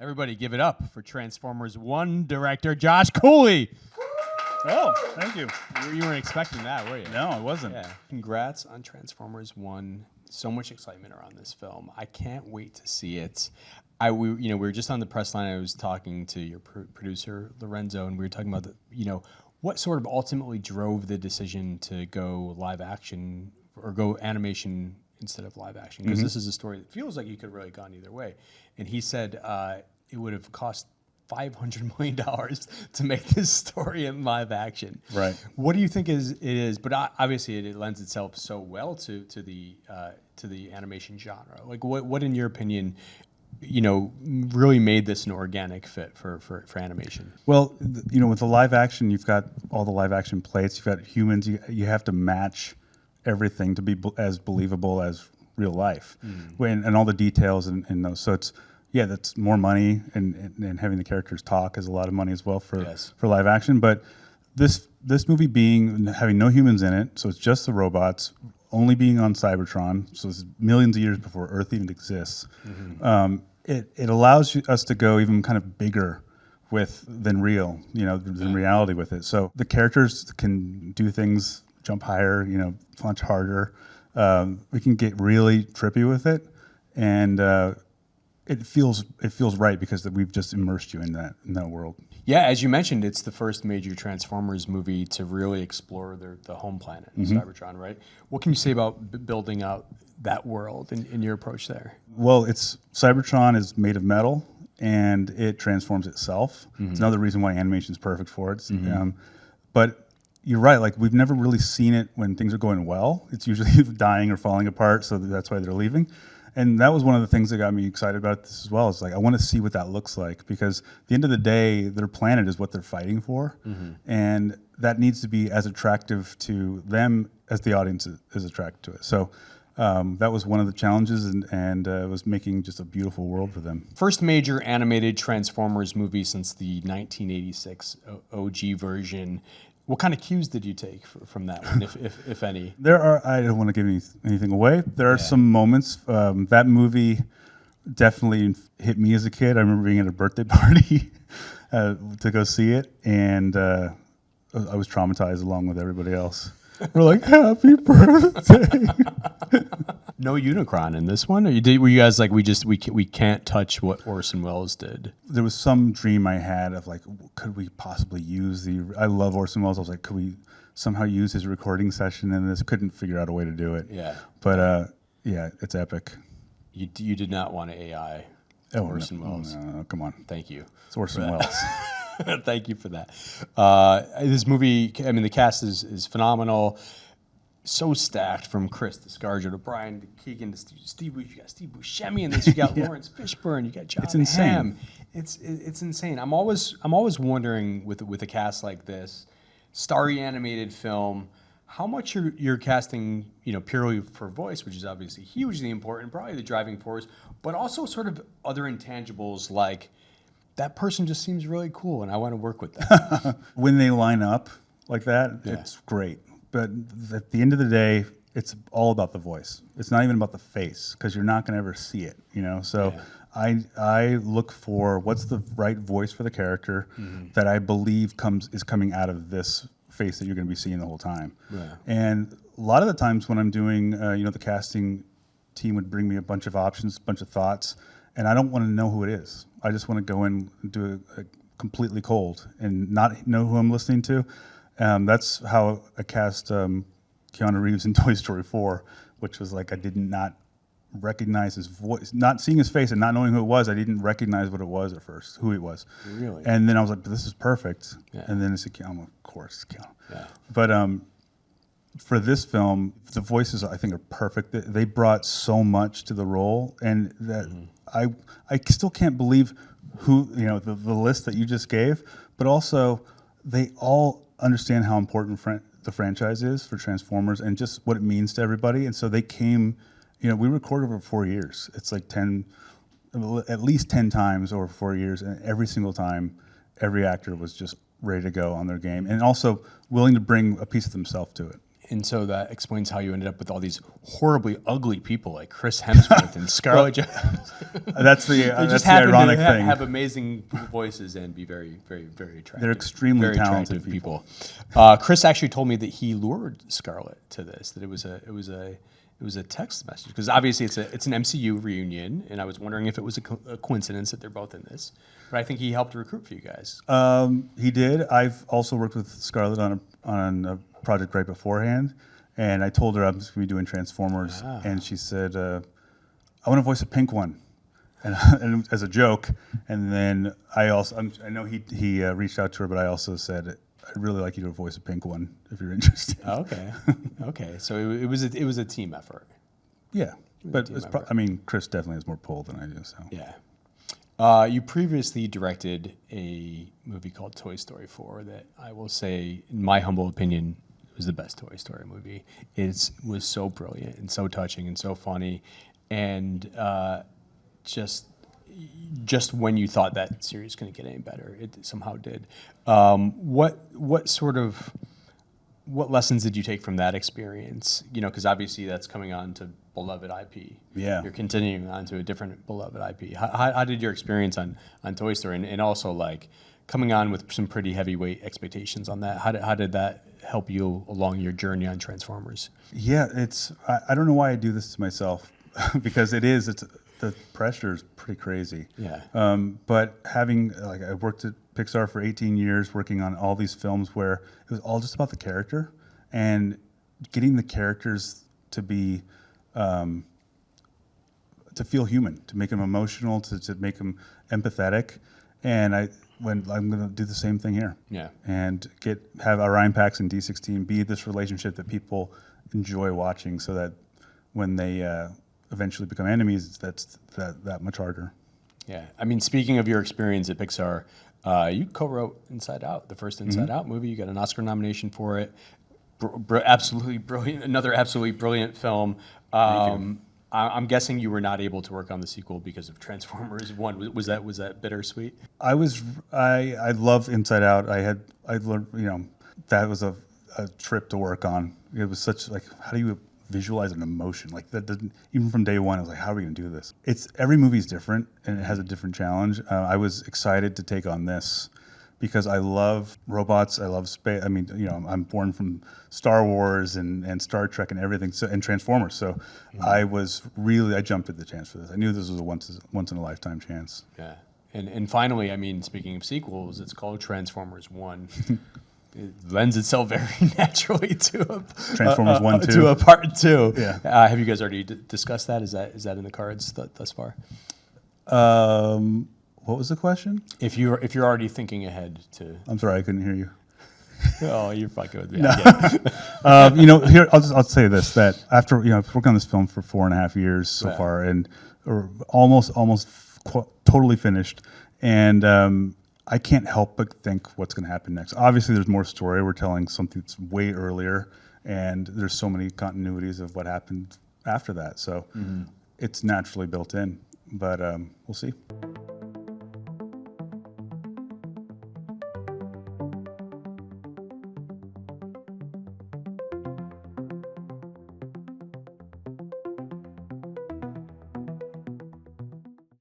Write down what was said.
Everybody give it up for Transformers 1 director Josh Cooley. Oh, thank you. You weren't expecting that, were you? No, I wasn't. Yeah. Congrats on Transformers 1. So much excitement around this film. I can't wait to see it. We were just on the press line. I was talking to your producer, Lorenzo, and we were talking about what sort of ultimately drove the decision to go live action or go animation instead of live action, because this is a story that feels like you could have really gone either way. And he said it would have cost $500 million to make this story in live action. Right. What do you think it is? But obviously, it lends itself so well to the animation genre. Like, what in your opinion, really made this an organic fit for animation? Well, with the live action, you've got all the live action plates. You've got humans. You have to match everything to be as believable as real life, and all the details in those. So that's more money, and having the characters talk is a lot of money as well for live action. But this movie having no humans in it, so it's just the robots, only being on Cybertron, so it's millions of years before Earth even exists. It allows us to go even kind of bigger than reality with it. So the characters can do things, jump higher, punch harder. We can get really trippy with it, and it feels right because we've just immersed you in that world. Yeah, as you mentioned, it's the first major Transformers movie to really explore the home planet, Cybertron, right? What can you say about building out that world and your approach there? Well, Cybertron is made of metal, and it transforms itself. It's another reason why animation is perfect for it. But you're right, like we've never really seen it when things are going well. It's usually dying or falling apart, so that's why they're leaving. And that was one of the things that got me excited about this as well. It's like, I want to see what that looks like, because at the end of the day, their planet is what they're fighting for. And that needs to be as attractive to them as the audience is attracted to it. So that was one of the challenges, and it was making just a beautiful world for them. First major animated Transformers movie since the 1986 OG version. What kind of cues did you take from that one, if any? I don't want to give anything away. There are some moments. That movie definitely hit me as a kid. I remember being at a birthday party to go see it, and I was traumatized along with everybody else. We're like, happy birthday. No Unicron in this one? Or were you guys like, we can't touch what Orson Welles did? There was some dream I had of like, could we possibly use I love Orson Welles. I was like, could we somehow use his recording session in this? Couldn't figure out a way to do it. Yeah. But it's epic. You did not want to AI Orson Welles. No, come on. Thank you. It's Orson Welles. Thank you for that. This movie, I mean, the cast is phenomenal. So stacked, from Chris to ScarJo to Brian to Keegan to Steve. You got Steve Buscemi in this. You got Lawrence Fishburne. You got John Hamm. It's insane. I'm always wondering with a cast like this, starry animated film, how much you're casting, purely for voice, which is obviously hugely important, probably the driving force, but also sort of other intangibles like that person just seems really cool and I want to work with them. When they line up like that, it's great. But at the end of the day, it's all about the voice. It's not even about the face, because you're not going to ever see it, So I look for what's the right voice for the character that I believe is coming out of this face that you're going to be seeing the whole time. Yeah. And a lot of the times when I'm doing, the casting team would bring me a bunch of options, a bunch of thoughts, and I don't want to know who it is. I just want to go in and do it completely cold and not know who I'm listening to. That's how I cast Keanu Reeves in Toy Story 4, which was like I did not recognize his voice. Not seeing his face and not knowing who it was, I didn't recognize what it was at first, who it was. Really? And then I was like, this is perfect. Yeah. And then it's like, of course, Keanu. Yeah. But for this film, the voices I think are perfect. They brought so much to the role, and that I still can't believe who the list that you just gave, but also they all understand how important the franchise is for Transformers and just what it means to everybody. And so they came, we recorded over 4 years. It's like at least 10 times over 4 years, and every single time, every actor was just ready to go on their game, and also willing to bring a piece of themselves to it. And so that explains how you ended up with all these horribly ugly people like Chris Hemsworth and Scarlett Johansson. That's the They that's just the happen ironic to thing. have amazing voices and be very, very, very attractive. They're extremely very talented attractive people. Chris actually told me that he lured Scarlett to this. That it was a text message because obviously it's an MCU reunion, and I was wondering if it was a coincidence that they're both in this. But I think he helped recruit for you guys. He did. I've also worked with Scarlett on a project right beforehand, and I told her I was going to be doing Transformers, and she said, "I want to voice a pink one," and as a joke. And then I know he reached out to her, but I also said, "I'd really like you to voice a pink one if you're interested." Okay, okay. So it was a team effort. Yeah, but team it's effort. I mean, Chris definitely has more pull than I do. So Yeah. You previously directed a movie called Toy Story 4 that I will say, in my humble opinion, was the best Toy Story movie. It was so brilliant and so touching and so funny, and just when you thought that series couldn't get any better, it somehow did. What lessons did you take from that experience? You know, because obviously that's coming on to beloved IP. Yeah. You're continuing on to a different beloved IP. How did your experience on Toy Story and also like coming on with some pretty heavyweight expectations on that? How did that help you along your journey on Transformers? yeah, I don't know why I do this to myself because the pressure is pretty crazy. Yeah. But I worked at Pixar for 18 years, working on all these films where it was all just about the character and getting the characters to be, to feel human, to make them emotional, to make them empathetic. And I'm going to do the same thing here. Yeah. And have Orion Pax and D16 be this relationship that people enjoy watching, so that when they eventually become enemies, that's that much harder. Yeah, I mean, speaking of your experience at Pixar, you co-wrote Inside Out, the first Inside Out movie. You got an Oscar nomination for it. Absolutely brilliant, another absolutely brilliant film. I'm guessing you were not able to work on the sequel because of Transformers 1. Was that bittersweet? I love Inside Out. I learned, that was a trip to work on. It was such how do you visualize an emotion like that? Doesn't, even from day one, I was like, how are we gonna do this? Every movie's different and it has a different challenge. I was excited to take on this because I love robots. I love space. I mean, I'm born from Star Wars and Star Trek and everything, and Transformers. So I jumped at the chance for this. I knew this was a once in a lifetime chance. Yeah, and finally, I mean, speaking of sequels, it's called Transformers 1. It lends itself very naturally to Transformers 1, 2. to a part 2. Yeah. Have you guys already discussed that? Is that in the cards thus far? What was the question? If you're already thinking ahead to, I'm sorry, I couldn't hear you. oh, you're fucking with me. No. I get it. Here I'll say this: that after I've worked on this film for 4.5 years so far, and almost totally finished, and I can't help but think what's going to happen next. Obviously, there's more story. We're telling something that's way earlier, and there's so many continuities of what happened after that. So it's naturally built in, but we'll see.